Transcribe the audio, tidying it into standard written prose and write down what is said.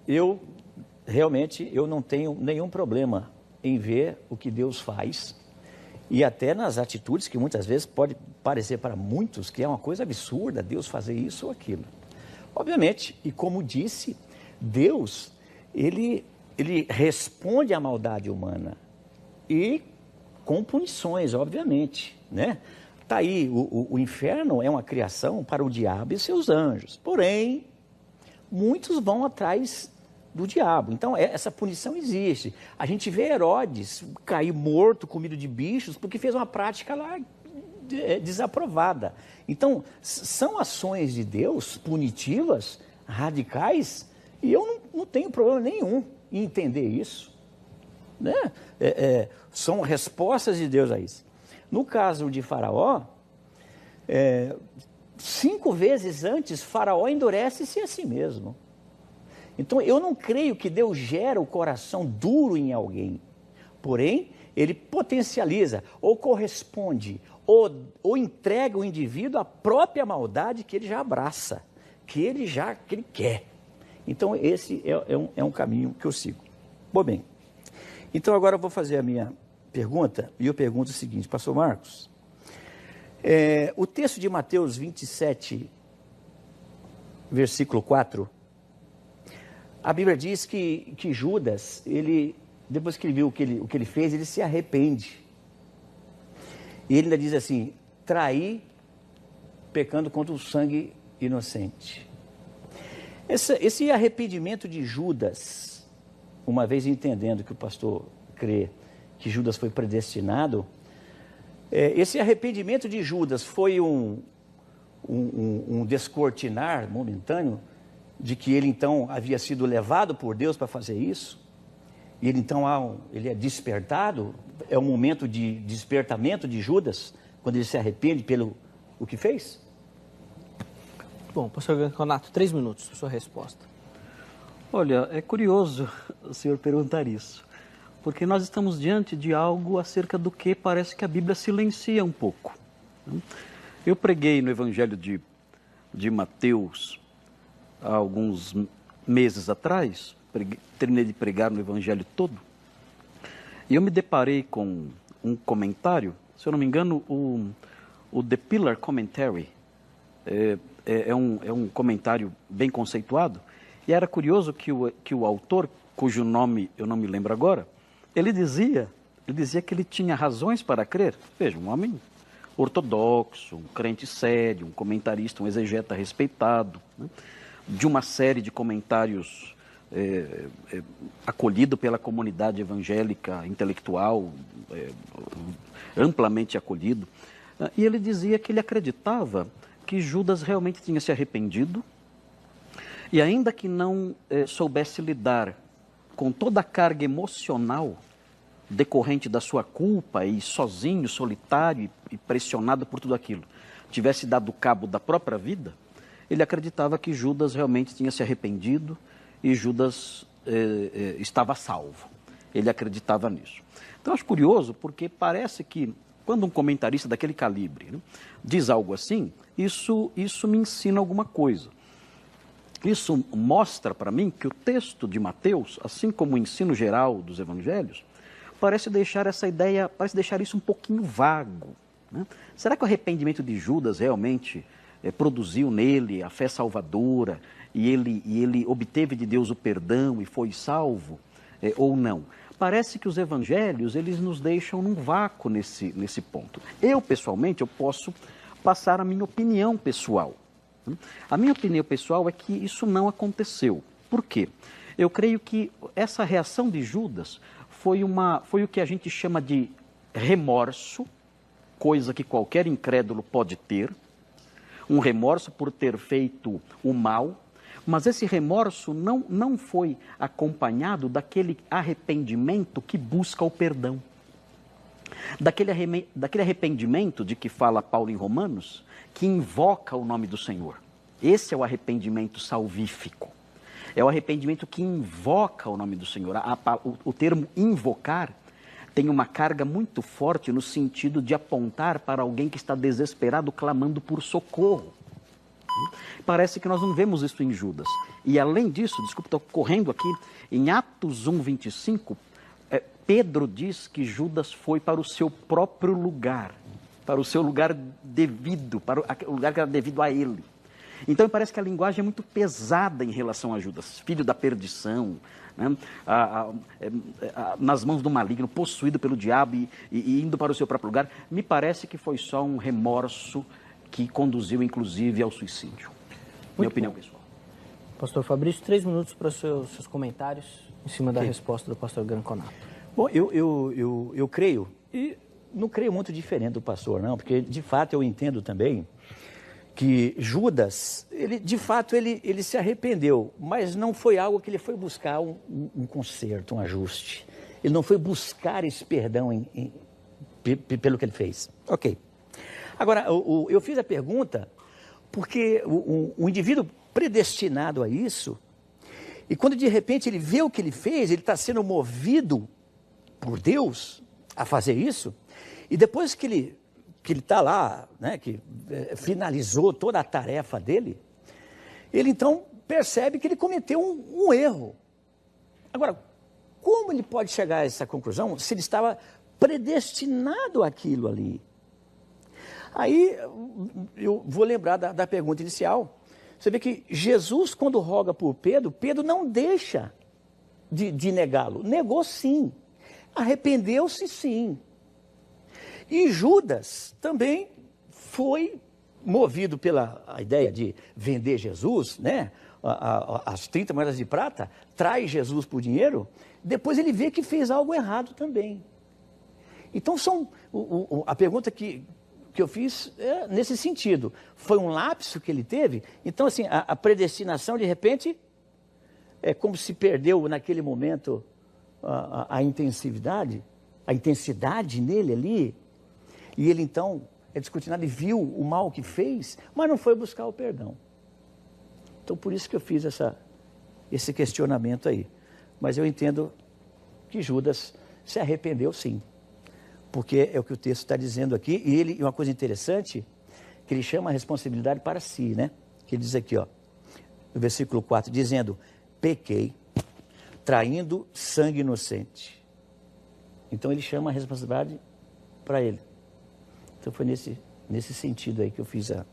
Eu realmente não tenho nenhum problema em ver o que Deus faz e até nas atitudes que muitas vezes pode parecer para muitos que é uma coisa absurda Deus fazer isso ou aquilo. Obviamente, e como disse, Deus, ele responde à maldade humana e com punições, obviamente, né? Tá aí, o inferno é uma criação para o diabo e seus anjos, porém, muitos vão atrás do diabo. Então, essa punição existe. A gente vê Herodes cair morto, comido de bichos, porque fez uma prática lá desaprovada. Então, são ações de Deus punitivas, radicais, e eu não tenho problema nenhum em entender isso. Né? São respostas de Deus a isso. No caso de Faraó, 5 vezes antes, Faraó endurece-se a si mesmo. Então, eu não creio que Deus gera o coração duro em alguém. Porém, ele potencializa, ou corresponde, ou entrega o indivíduo à própria maldade que ele já abraça, que ele quer. Então, esse é um caminho que eu sigo. Bem, então agora eu vou fazer a minha pergunta, e eu pergunto o seguinte, pastor Marcos, o texto de Mateus 27, versículo 4, a Bíblia diz que Judas, depois que ele viu o que ele fez, ele se arrepende. E ele ainda diz assim, traí pecando contra o sangue inocente. Esse arrependimento de Judas, uma vez entendendo que o pastor crê que Judas foi predestinado, esse arrependimento de Judas foi um descortinar momentâneo de que ele então havia sido levado por Deus para fazer isso, e ele então ele é despertado, é o momento de despertamento de Judas, quando ele se arrepende pelo o que fez? Bom, pastor Renato, 3 minutos para sua resposta. Olha, é curioso o senhor perguntar isso, porque nós estamos diante de algo acerca do que parece que a Bíblia silencia um pouco. Eu preguei no Evangelho de Mateus há alguns meses atrás, terminei de pregar no Evangelho todo, e eu me deparei com um comentário, se eu não me engano, o The Pillar Commentary, é um comentário bem conceituado, e era curioso que o autor, cujo nome eu não me lembro agora, ele dizia que ele tinha razões para crer. Veja, um homem ortodoxo, um crente sério, um comentarista, um exegeta respeitado, né? De uma série de comentários acolhido pela comunidade evangélica intelectual, amplamente acolhido. E ele dizia que ele acreditava que Judas realmente tinha se arrependido e ainda que não soubesse lidar com toda a carga emocional decorrente da sua culpa e sozinho, solitário e pressionado por tudo aquilo, tivesse dado cabo da própria vida, ele acreditava que Judas realmente tinha se arrependido e Judas estava salvo. Ele acreditava nisso. Então, acho curioso porque parece que quando um comentarista daquele calibre, né, diz algo assim, isso me ensina alguma coisa. Isso mostra para mim que o texto de Mateus, assim como o ensino geral dos evangelhos, parece deixar essa ideia, parece deixar isso um pouquinho vago. Né? Será que o arrependimento de Judas realmente produziu nele a fé salvadora e ele obteve de Deus o perdão e foi salvo, ou não? Parece que os evangelhos, eles nos deixam num vácuo nesse ponto. Eu, pessoalmente, eu posso passar a minha opinião pessoal. A minha opinião pessoal é que isso não aconteceu. Por quê? Eu creio que essa reação de Judas foi o que a gente chama de remorso, coisa que qualquer incrédulo pode ter, um remorso por ter feito o mal, mas esse remorso não foi acompanhado daquele arrependimento que busca o perdão. Daquele arrependimento de que fala Paulo em Romanos, que invoca o nome do Senhor. Esse é o arrependimento salvífico. É o arrependimento que invoca o nome do Senhor. O termo invocar tem uma carga muito forte no sentido de apontar para alguém que está desesperado, clamando por socorro. Parece que nós não vemos isso em Judas. E além disso, desculpe, estou correndo aqui, em Atos 1:25, Pedro diz que Judas foi para o seu próprio lugar, para o seu lugar devido, para o lugar que era devido a ele. Então parece que a linguagem é muito pesada em relação a Judas, filho da perdição, né? Nas mãos do maligno, possuído pelo diabo e indo para o seu próprio lugar. Me parece que foi só um remorso que conduziu, inclusive, ao suicídio. Minha opinião pessoal. Pastor Fabrício, 3 minutos para os seus comentários em cima da resposta do pastor Granconato. Bom, eu creio, e não creio muito diferente do pastor, não, porque de fato eu entendo também que Judas, de fato ele se arrependeu, mas não foi algo que ele foi buscar um conserto, um ajuste. Ele não foi buscar esse perdão pelo que ele fez. Ok. Agora, eu fiz a pergunta porque o indivíduo predestinado a isso, e quando de repente ele vê o que ele fez, ele está sendo movido por Deus a fazer isso, e depois que ele está lá, né, que finalizou toda a tarefa dele, ele então percebe que ele cometeu um erro. Agora, como ele pode chegar a essa conclusão se ele estava predestinado àquilo ali? Aí eu vou lembrar da pergunta inicial. Você vê que Jesus, quando roga por Pedro, Pedro não deixa de negá-lo. Negou sim. Arrependeu-se sim. E Judas também foi movido pela ideia de vender Jesus, né? As 30 moedas de prata, traz Jesus por dinheiro, depois ele vê que fez algo errado também. Então a pergunta que eu fiz é nesse sentido. Foi um lapso que ele teve? Então assim, a predestinação de repente é como se perdeu naquele momento a intensidade nele ali, e ele então é descortinado e viu o mal que fez, mas não foi buscar o perdão. Então por isso que eu fiz esse questionamento aí. Mas eu entendo que Judas se arrependeu sim, porque é o que o texto está dizendo aqui, e uma coisa interessante, que ele chama a responsabilidade para si, né? Que ele diz aqui, ó, no versículo 4, dizendo, pequei, traindo sangue inocente. Então ele chama a responsabilidade para ele. Então foi nesse sentido aí que eu fiz a